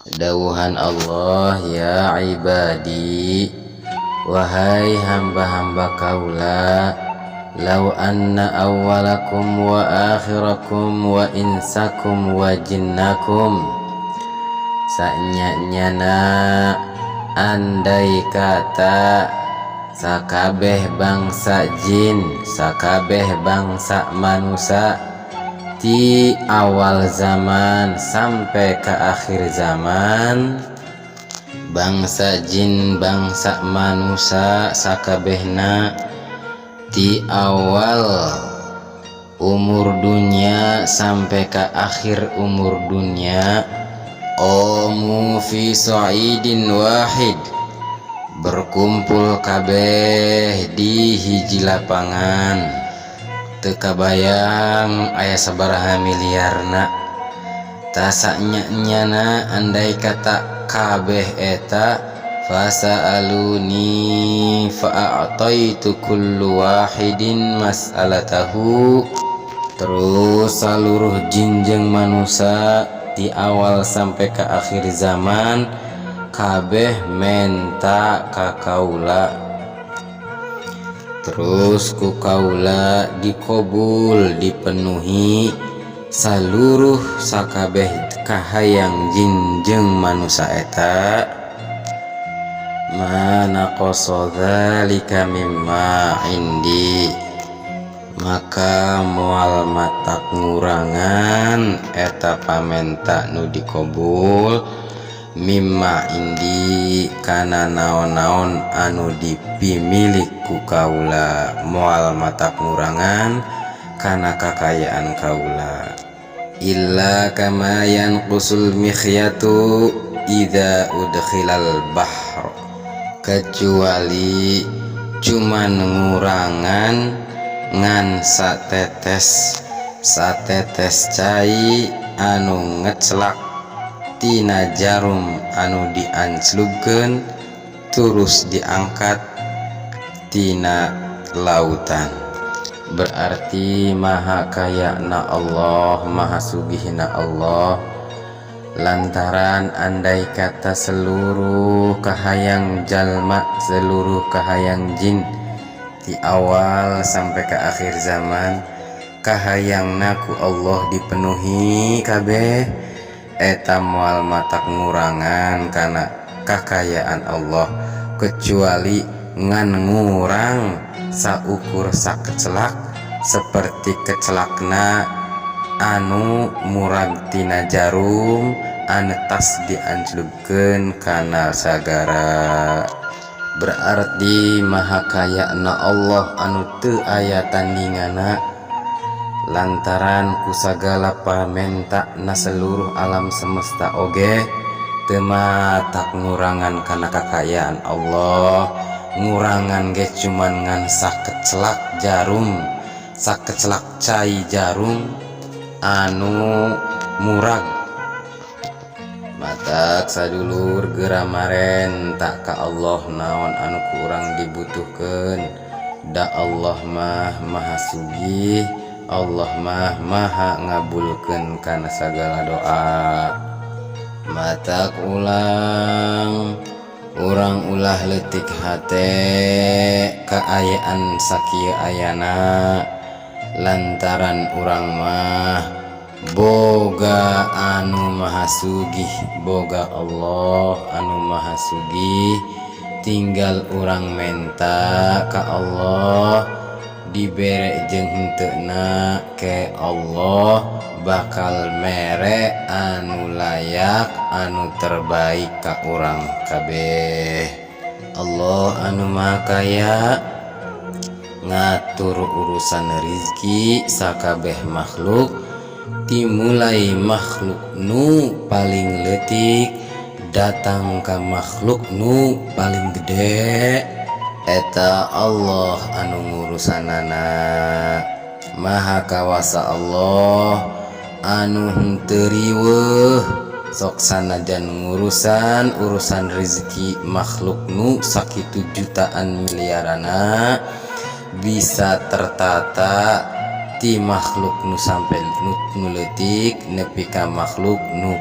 Dawuhan Allah, ya ibadi, wahai hamba-hamba kaula, law anna awwalakum wa akhirakum wa insakum wa jinnakum, sanyanyana andai kata sakabeh bangsa jin, sakabeh bangsa manusia, di awal zaman sampai ke akhir zaman, bangsa jin bangsa manusia sakabehna di awal umur dunia sampai ke akhir umur dunia, omu fi sa'idin wahid, berkumpul kabeh di hiji lapangan, teu bayang aya sabaraha miliarna, tasanya nyana andai kata kabeh eta, fasa'aluni fa'ataitu kullu wahidin mas'alatahu. Terus seluruh jin jeung manusia di awal sampai ke akhir zaman kabeh menta ka kaula, terus ku kaula dikobul dipenuhi seluruh sakabeh kahayang jin jeung manusia eta, mana qasadzalika mimma indi, maka moal matak ngurangan eta pamenta nu dikobul, mimma indi kana naon-naon anu dipimilik ku kaula, moal matak ngurangan kana kakayaan kaula, illa kama yanqusul mikhyatu idza udkhilal bahr, kecuali cuman ngurangan ngan satetes cai anu ngecelak tina jarum anu dianclugkeun terus diangkat tina lautan. Berarti maha kayana Allah, maha sugihna Allah, lantaran andai kata seluruh kahayang jalma, seluruh kahayang jin di awal sampai ke akhir zaman kahayangna ku Allah dipenuhi kabeh, eta moal matak ngurangan kana kakayaan Allah, kecuali ngan ngurang saukur sakecelak seperti kecelakna anu murag tina jarum anu tas dianclugkeun kana sagara. Berarti maha kayana Allah anu teu aya tandingana, lantaran ku sagala pamenta na seluruh alam semesta oge teu matak ngurangan kana kakayaan Allah, ngurangan ge cuman ngan sakecelak jarum, sakecelak cai jarum anu murag. Matak sadulur geramaren tak ka Allah naon anu kurang dibutuhkeun, da Allah mah maha sugih, Allah mah maha ngabulkeun kana sagala doa. Matak ulang urang ulah leutik hate kaayaan sakieu ayana, lantaran urang mah boga anu maha sugih, boga Allah anu maha sugih, tinggal urang menta ka Allah dibere jeung henteuna ke Allah bakal mere anu layak anu terbaik ka urang kabeh. Allah anu maha kaya ngatur urusan rizki sakabeh makhluk, dimulai makhluk nu paling leutik datang ke makhluk nu paling gede, eta Allah anu ngurusanana. Maha kawasa Allah anu henteu riweuh sok sanajan urusan rezeki makhluk nu sakitu jutaan miliarana bisa tertata ti makhluk nu sampai nu leutik nepi ka makhluk nu